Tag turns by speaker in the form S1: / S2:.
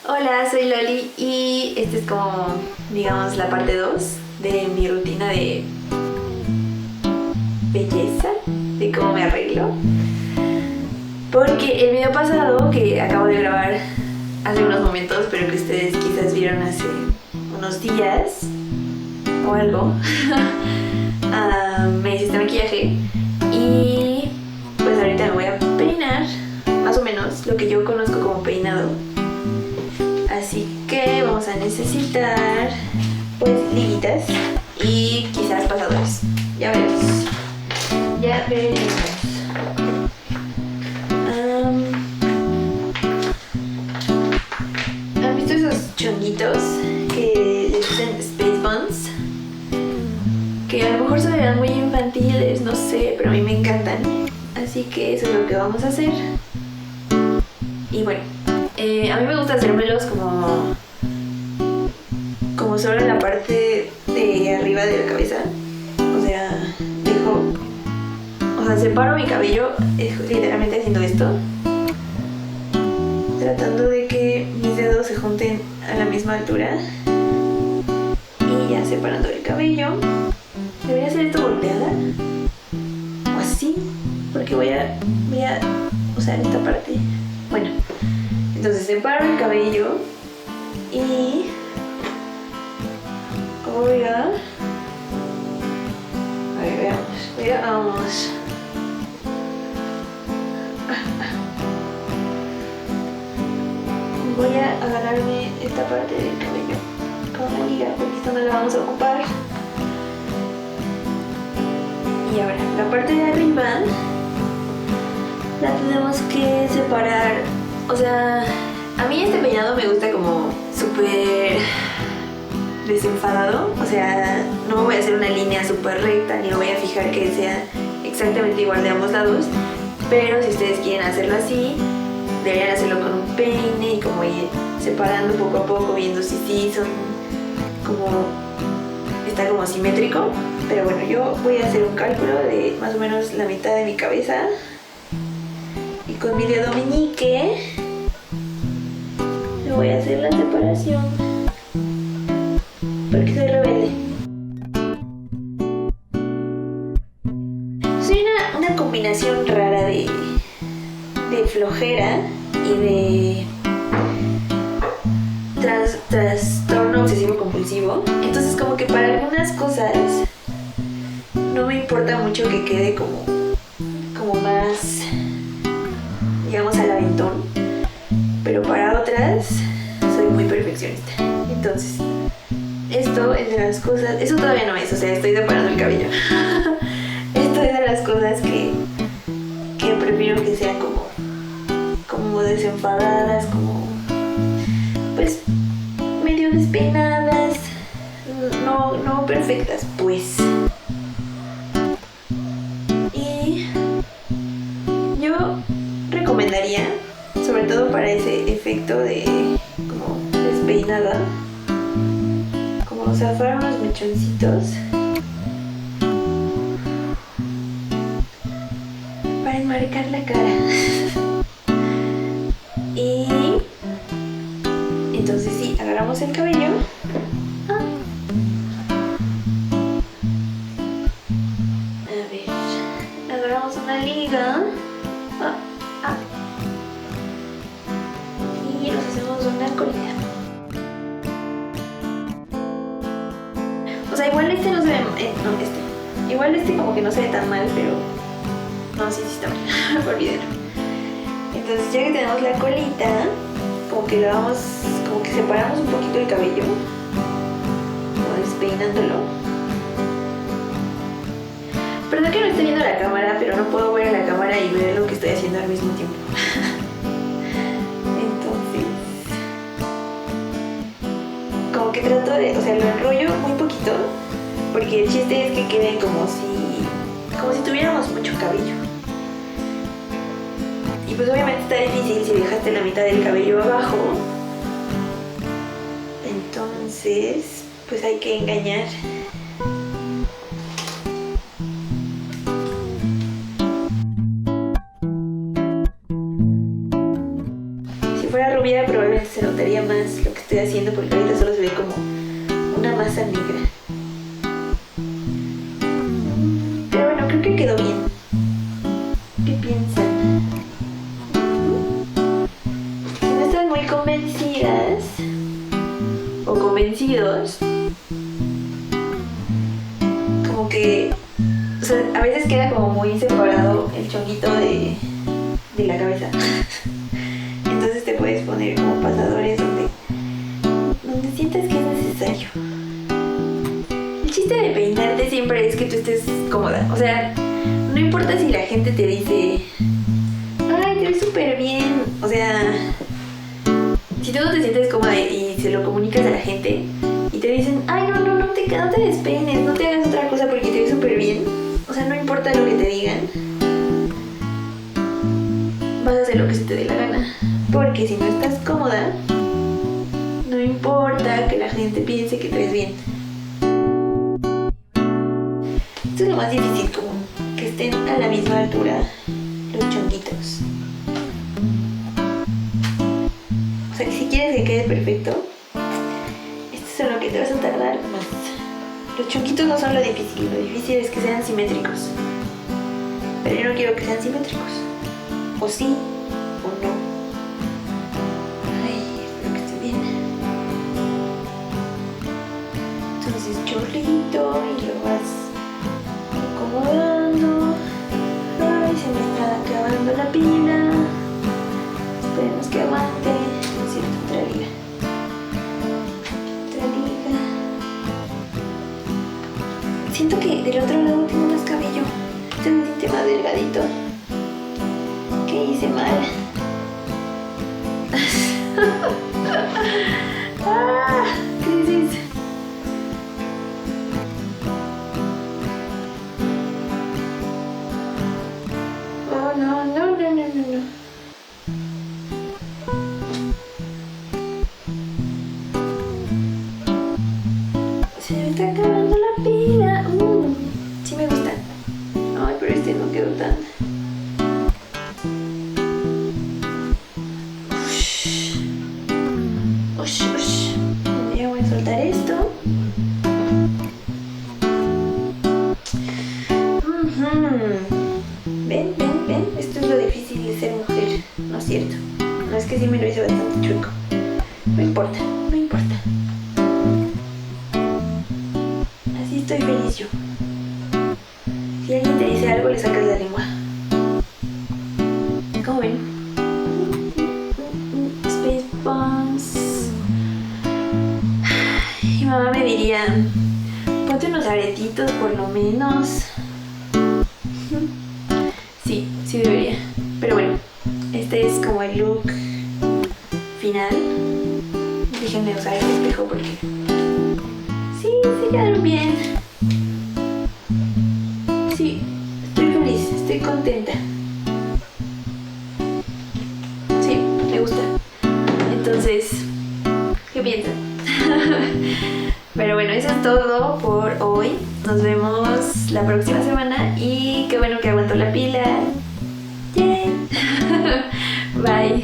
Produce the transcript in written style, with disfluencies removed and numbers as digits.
S1: Hola, soy Loli y esta es como, digamos, la parte 2 de mi rutina de belleza, de cómo me arreglo. Porque el video pasado que acabo de grabar hace unos momentos, pero que ustedes quizás vieron hace unos días o algo, me hice este maquillaje y pues ahorita me voy a peinar, más o menos lo que yo conozco como peinado. Así que vamos a necesitar pues liguitas y quizás pasadores. Ya veremos. Ya veremos. ¿Han visto esos chonguitos que les dicen Space Buns? Que a lo mejor se verán muy infantiles, no sé, pero a mí me encantan. Así que eso es lo que vamos a hacer. Y bueno, a mí me gusta hacérmelos como solo en la parte de arriba de la cabeza. O sea, separo mi cabello literalmente haciendo esto, tratando de que mis dedos se junten a la misma altura y ya separando el cabello. Debería hacer esto volteada o así, porque voy a usar esta parte. Bueno, entonces separo el cabello y voy a ver, veamos. Voy a agarrarme esta parte del cabello con la liga porque esta no la vamos a ocupar. Y ahora, la parte de arriba la tenemos que separar. O sea, a mí este peinado me gusta como súper desenfadado. O sea, no voy a hacer una línea súper recta ni me voy a fijar que sea exactamente igual de ambos lados. Pero si ustedes quieren hacerlo así, deberían hacerlo con un peine y como ir separando poco a poco, viendo si sí son como, está como simétrico. Pero bueno, yo voy a hacer un cálculo de más o menos la mitad de mi cabeza y con mi dedo meñique le voy a hacer la separación porque soy rebelde. Soy una combinación rara de flojera y de trastorno obsesivo compulsivo. Entonces como que para algunas cosas no me importa mucho que quede como más, digamos, al aventón, pero para otras soy muy perfeccionista. Entonces esto es de las cosas, eso todavía no es, o sea, estoy separando el cabello. Esto es de las cosas que prefiero que sean como desenfadadas, como pues medio despeinadas, no perfectas pues. Y yo recomendaría, sobre todo para ese efecto de como despeinada, como zafar unos mechoncitos para enmarcar la cara. Y entonces sí, agarramos el cabello. A ver, agarramos una liga. Y nos hacemos una colita. O sea, igual este no se ve, igual este como que no se ve tan mal, pero no, sí está mal. Olvídenlo. Entonces ya que tenemos la colita, como que separamos un poquito el cabello, como despeinándolo. Perdón que no esté viendo la cámara, pero no puedo ver a la cámara y ver lo que estoy haciendo al mismo tiempo. Entonces, como que trato de, o sea, lo enrollo muy poquito, porque el chiste es que quede como si tuviéramos mucho cabello. Y pues obviamente está difícil si dejaste la mitad del cabello abajo. Entonces, pues hay que engañar. Si fuera rubia probablemente seguramente se notaría más lo que estoy haciendo porque ahorita solo se ve como una masa negra. Pero bueno, creo que quedó bien. ¿Qué piensan? Si no están muy convencidas o convencidos, como que, o sea, a veces queda como muy separado el chonguito de la cabeza. Entonces te puedes poner como pasadores donde sientas que es necesario. El chiste de peinarte siempre es que tú estés cómoda. O sea, no importa si la gente te dice, ay, te ves súper bien. O sea, si tú no te sientes cómoda y se lo comunicas a la gente y te dicen, ay, no te despeines, no te hagas otra cosa porque te ves súper bien. O sea, no importa lo que te digan, vas a hacer lo que se te dé la gana. Porque si no estás cómoda, no importa que la gente piense que te ves bien. Esto es lo más difícil, como que estén a la misma altura los chonguitos. O sea, que si quieres que quede perfecto, esto es en lo que te vas a tardar más. Los chonguitos no son lo difícil es que sean simétricos. Pero yo no quiero que sean simétricos. O sí, o no. Ay, espero que esté bien. Entonces chorrito y lo vas acomodando. Ay, se me está acabando la pila. Esperemos que aguante. No es cierto, otra liga. Siento que del otro lado tengo más cabello. Este me siente más delgadito. ¿Qué hice mal? Crisis. Oh, no. Se me está acabando la pila. Sí me gustan. Ay, pero este no quedó tan. Ush. Ya voy a soltar esto. Ven. Esto es lo difícil de ser mujer. No es cierto. No, es que sí me lo hice bastante chueco. No importa. Así estoy feliz yo. Si alguien te dice algo, le sacas la lengua. ¿Cómo ven? Space Buns. Mi mamá me diría, ponte unos aretitos por lo menos. Sí debería. Pero bueno, este es como el look final. Déjenme usar el espejo porque sí, se quedaron bien. Sí, estoy feliz, estoy contenta. Sí, me gusta. Entonces, ¿qué piensan? Pero bueno, eso es todo por hoy. Nos vemos la próxima semana y qué bueno que aguantó la pila. Yay. Bye.